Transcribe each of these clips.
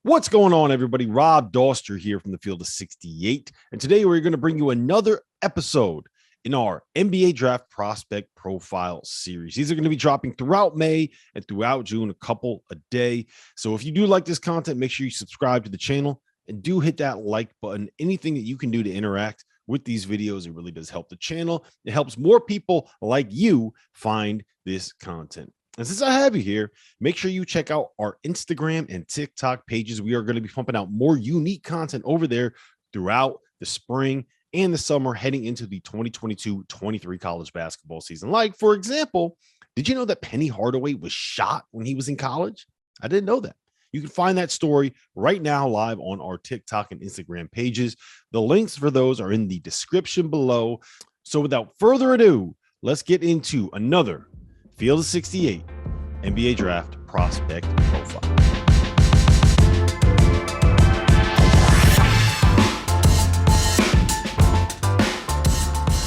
What's going on, everybody? Rob Doster here from the Field of 68. And today we're going to bring you another episode in our NBA Draft Prospect Profile series. These are going to be dropping throughout May and throughout June, a couple a day. So if you do like this content, make sure you subscribe to the channel and do hit that like button. Anything that you can do to interact with these videos, it really does help the channel. It helps more people like you find this content. And since I have you here, make sure you check out our Instagram and TikTok pages. We are going to be pumping out more unique content over there throughout the spring and the summer heading into the 2022-23 college basketball season. Like, for example, did you know that Penny Hardaway was shot when he was in college? I didn't know that. You can find that story right now live on our TikTok and Instagram pages. The links for those are in the description below. So without further ado, let's get into another Field of 68 NBA Draft Prospect Profile.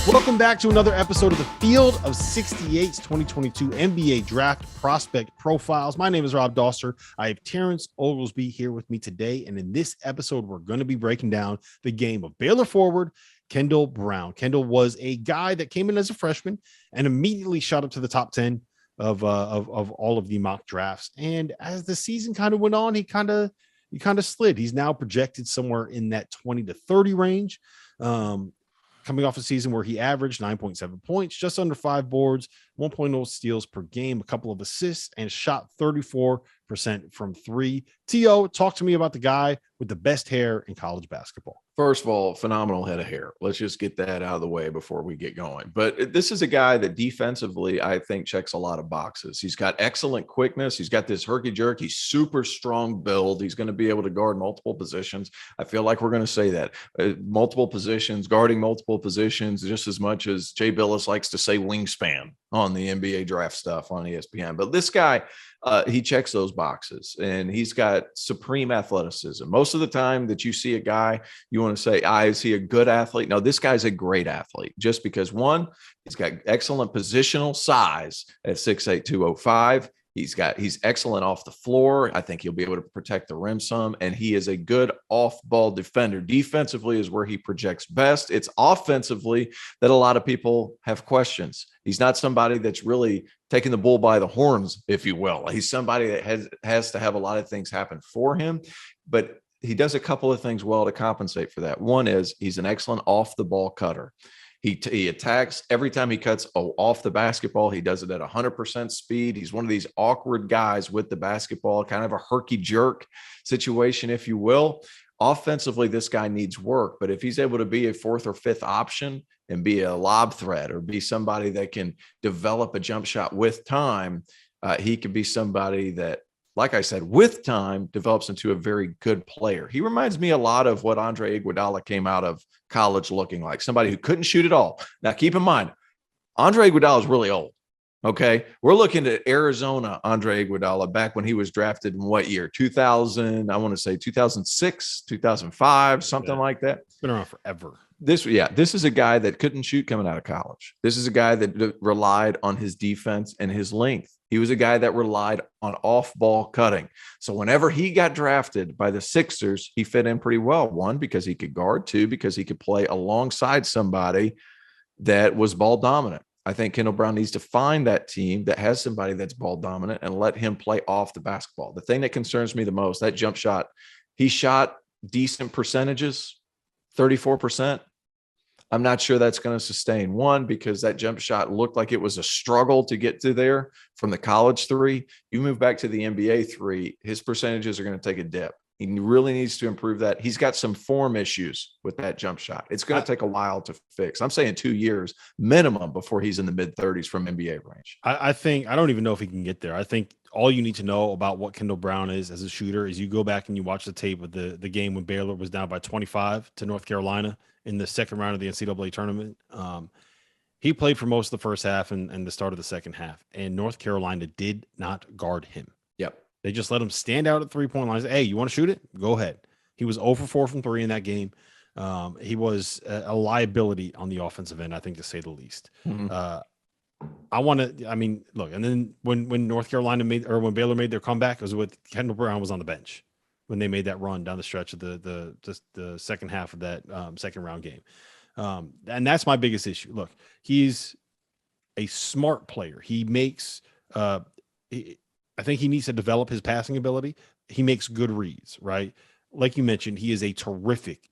Welcome back to another episode of the Field of 68's 2022 NBA Draft Prospect Profiles. My name is Rob Doster. I have Terrence Oglesby here with me today. And in this episode, we're going to be breaking down the game of Baylor forward Kendall Brown. Kendall was a guy that came in as a freshman and immediately shot up to the top 10 of all of the mock drafts. And as the season kind of went on, he kind of slid. He's now projected somewhere in that 20 to 30 range. Coming off a season where he averaged 9.7 points, just under 5 boards, 1.0 steals per game, a couple of assists, and shot 34% from three. T.O., talk to me about the guy with the best hair in college basketball. First of all, phenomenal head of hair. Let's just get that out of the way before we get going. But this is a guy that defensively, I think, checks a lot of boxes. He's got excellent quickness. He's got this herky-jerk. He's super strong build. He's going to be able to guard multiple positions. I feel like we're going to say that. Multiple positions, guarding multiple positions, just as much as Jay Billis likes to say wingspan on the NBA draft stuff on ESPN. But this guy, he checks those boxes, and he's got supreme athleticism. Most of the time that you see a guy, you want to say, is he a good athlete? No, this guy's a great athlete just because, one, he's got excellent positional size at 6'8", 205. He's excellent off the floor. I think he'll be able to protect the rim some, and he is a good off-ball defender. Defensively is where he projects best. It's offensively that a lot of people have questions. He's not somebody that's really taking the bull by the horns, if you will. He's somebody that has to have a lot of things happen for him, but he does a couple of things well to compensate for that. One is he's an excellent off-the-ball cutter. He attacks every time he cuts off the basketball. He does it at 100% speed. He's one of these awkward guys with the basketball, kind of a herky-jerk situation, if you will. Offensively, this guy needs work, but if he's able to be a fourth or fifth option and be a lob threat or be somebody that can develop a jump shot with time, he could be somebody that, like I said, with time develops into a very good player. He reminds me a lot of what Andre Iguodala came out of college looking like, somebody who couldn't shoot at all. Now, keep in mind, Andre Iguodala is really old. Okay. We're looking at Arizona, Andre Iguodala, back when he was drafted in what year? 2000, I want to say 2006, 2005, something like that. It's been around forever. This is a guy that couldn't shoot coming out of college. This is a guy that relied on his defense and his length. He was a guy that relied on off-ball cutting. So whenever he got drafted by the Sixers, he fit in pretty well. One, because he could guard. Two, because he could play alongside somebody that was ball dominant. I think Kendall Brown needs to find that team that has somebody that's ball dominant and let him play off the basketball. The thing that concerns me the most, that jump shot, he shot decent percentages, 34%. I'm not sure that's going to sustain. One, because that jump shot looked like it was a struggle to get to there from the college three. You move back to the NBA three, his percentages are going to take a dip. He really needs to improve that. He's got some form issues with that jump shot. It's going to take a while to fix. I'm saying 2 years minimum before he's in the mid-30s from NBA range. I think I don't even know if he can get there. I think all you need to know about what Kendall Brown is as a shooter is you go back and you watch the tape of the game when Baylor was down by 25 to North Carolina in the second round of the NCAA tournament. He played for most of the first half and the start of the second half, and North Carolina did not guard him. Yep. They just let him stand out at three-point lines. Hey, you want to shoot it? Go ahead. He was 0 for 4 from 3 in that game. He was a liability on the offensive end, I think, to say the least. Mm-hmm. Look, and then when North Carolina when Baylor made their comeback, it was with Kendall Brown was on the bench. when they made that run down the stretch of the second half of that second round game. And that's my biggest issue. Look, he's a smart player. He makes, I think he needs to develop his passing ability. He makes good reads, right? Like you mentioned, he is a terrific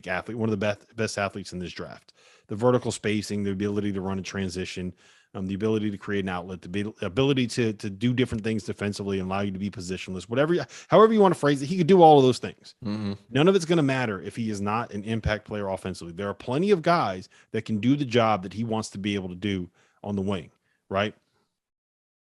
athlete, one of the best athletes in this draft. The vertical spacing, the ability to run a transition, the ability to create an outlet, the ability to do different things defensively and allow you to be positionless, however you want to phrase it, he could do all of those things. Mm-hmm. None of it's going to matter if he is not an impact player offensively. There are plenty of guys that can do the job that he wants to be able to do on the wing, right?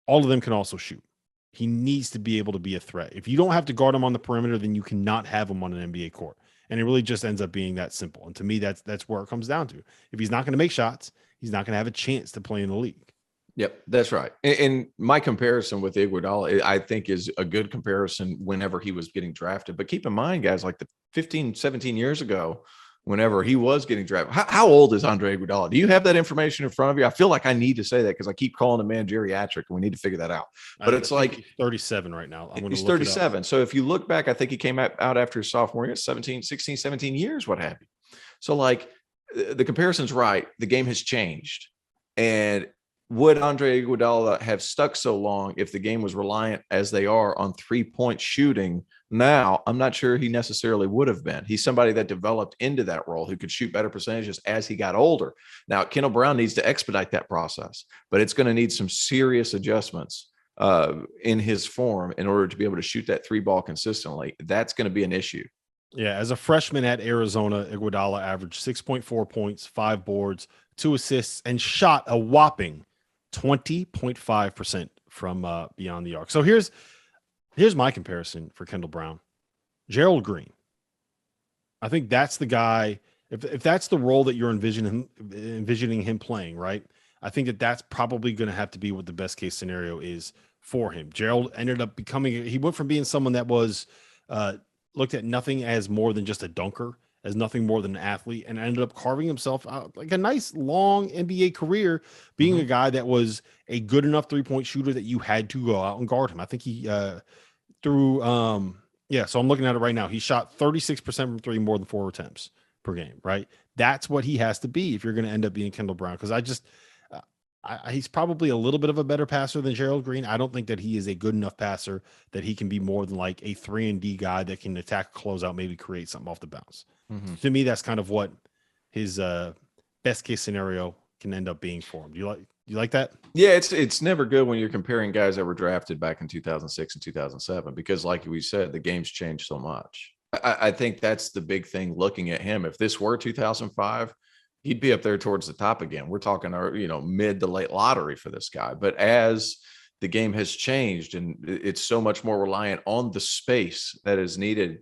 All of them can also shoot. He needs to be able to be a threat. If you don't have to guard him on the perimeter, then you cannot have him on an NBA court. And it really just ends up being that simple. And to me, that's where it comes down to. If he's not going to make shots, he's not going to have a chance to play in the league. Yep, that's right. And my comparison with Iguodala, I think, is a good comparison whenever he was getting drafted. But keep in mind, guys, like the 15, 17 years ago, whenever he was getting drafted, how old is Andre Iguodala? Do you have that information in front of you? I feel like I need to say that because I keep calling the man geriatric, and we need to figure that out. But it's like he's 37 right now. He's 37. So if you look back, I think he came out after his sophomore year, 17 years, what have you. So like the comparison's right. The game has changed. And would Andre Iguodala have stuck so long if the game was reliant, as they are, on three-point shooting? Now, I'm not sure he necessarily would have been. He's somebody that developed into that role who could shoot better percentages as he got older. Now, Kendall Brown needs to expedite that process, but it's going to need some serious adjustments in his form in order to be able to shoot that three ball consistently. That's going to be an issue. Yeah, as a freshman at Arizona, Iguodala averaged 6.4 points, 5 boards, 2 assists, and shot a whopping 20.5% from beyond the arc. So here's my comparison for Kendall Brown. Gerald Green. I think that's the guy. If that's the role that you're envisioning him playing, right? I think that's probably going to have to be what the best case scenario is for him. Gerald ended up he went from being someone that was looked at nothing as more than just a dunker, as nothing more than an athlete, and ended up carving himself out like a nice long NBA career, being a guy that was a good enough 3-point shooter that you had to go out and guard him. I think he so I'm looking at it right now. He shot 36% from three, more than 4 attempts per game, right? That's what he has to be if you're going to end up being Kendall Brown. Because he's probably a little bit of a better passer than Gerald Green. I don't think that he is a good enough passer that he can be more than like a 3-and-D guy that can attack, close out, maybe create something off the bounce. To me, that's kind of what his best case scenario can end up being for him. Do you like that? Yeah, it's never good when you're comparing guys that were drafted back in 2006 and 2007 because, like we said, the game's changed so much. I think that's the big thing looking at him. If this were 2005, he'd be up there towards the top again. We're talking, mid to late lottery for this guy. But as the game has changed and it's so much more reliant on the space that is needed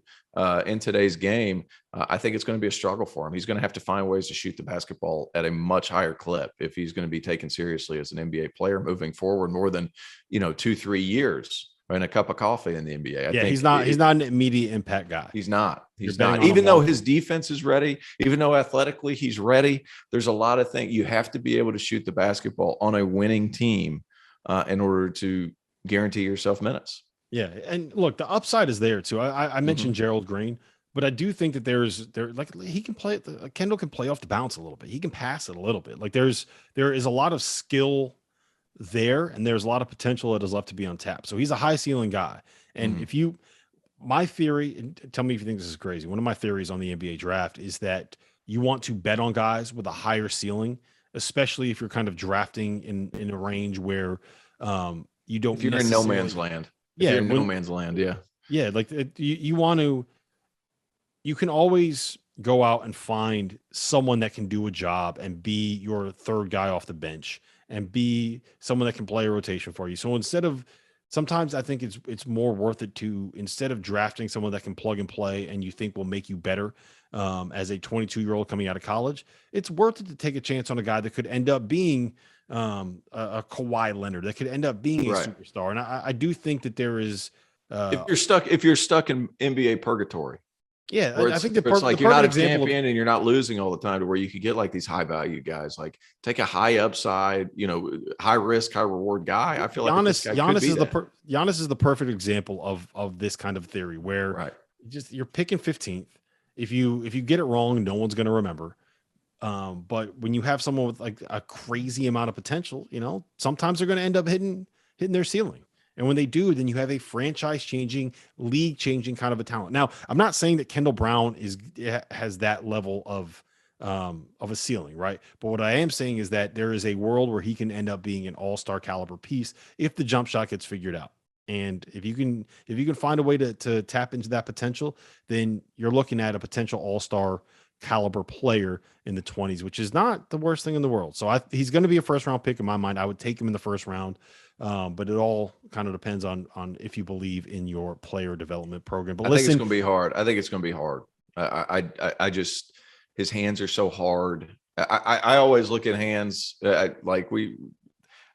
in today's game, I think it's going to be a struggle for him. He's going to have to find ways to shoot the basketball at a much higher clip if he's going to be taken seriously as an NBA player moving forward more than 2-3 years and a cup of coffee in the NBA. I think he's not an immediate impact guy. He's not. Even though his defense is ready, even though athletically he's ready, there's a lot of things. You have to be able to shoot the basketball on a winning team in order to guarantee yourself minutes. Yeah, and look, the upside is there too. I mentioned Gerald Green, but I do think that he can play. Kendall can play off the bounce a little bit. He can pass it a little bit. Like there is a lot of skill there, and there's a lot of potential that is left to be untapped. So he's a high ceiling guy. And my theory, and tell me if you think this is crazy. One of my theories on the NBA draft is that you want to bet on guys with a higher ceiling, especially if you're kind of drafting in a range where you don't. If you're in no man's land. Yeah, no man's land. Yeah. Yeah. Like you can always go out and find someone that can do a job and be your third guy off the bench and be someone that can play a rotation for you. So sometimes I think it's more worth it to, instead of drafting someone that can plug and play and you think will make you better as a 22-year-old coming out of college, it's worth it to take a chance on a guy that could end up being a Kawhi Leonard, that could end up being a superstar. And I do think that there is if you're stuck in NBA purgatory, Yeah, Where I think it's the like you're perfect not a example of champion and you're not losing all the time, to where you could get like these high value guys, like take a high upside, high risk, high reward guy. I feel like this guy could be that. Giannis is the perfect example of this kind of theory where Right. you're picking 15th. If you get it wrong, no one's going to remember. But when you have someone with like a crazy amount of potential, sometimes they're going to end up hitting their ceiling. And when they do, then you have a franchise changing, league changing kind of a talent. Now, I'm not saying that Kendall Brown has that level of a ceiling, right? But what I am saying is that there is a world where he can end up being an all-star caliber piece if the jump shot gets figured out. And if you can find a way to tap into that potential, then you're looking at a potential all-star caliber player in the 20s, which is not the worst thing in the world. So he's going to be a first round pick in my mind. I would take him in the first round. But it all kind of depends on if you believe in your player development program. But I think it's going to be hard. I think it's going to be hard. I just, his hands are so hard. I always look at hands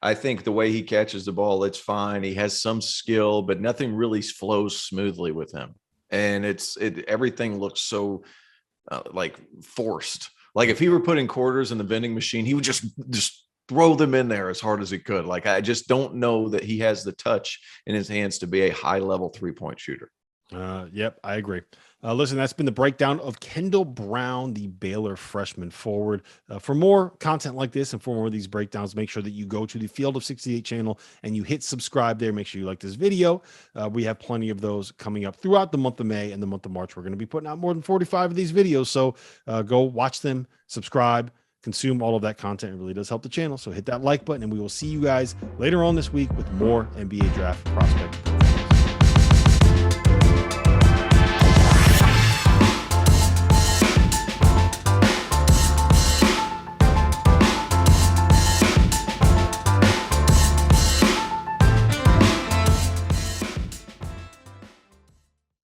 I think the way he catches the ball, it's fine. He has some skill, but nothing really flows smoothly with him. And everything looks so like forced. Like if he were putting quarters in the vending machine, he would just throw them in there as hard as he could. Like, I just don't know that he has the touch in his hands to be a high level 3-point shooter. Yep, I agree. Listen, that's been the breakdown of Kendall Brown, the Baylor freshman forward. For more content like this and for more of these breakdowns, make sure that you go to the Field of 68 channel and you hit subscribe there. Make sure you like this video. We have plenty of those coming up throughout the month of May and the month of March. We're going to be putting out more than 45 of these videos. So go watch them, subscribe, consume all of that content. It really does help the channel. So hit that like button and we will see you guys later on this week with more NBA draft prospect.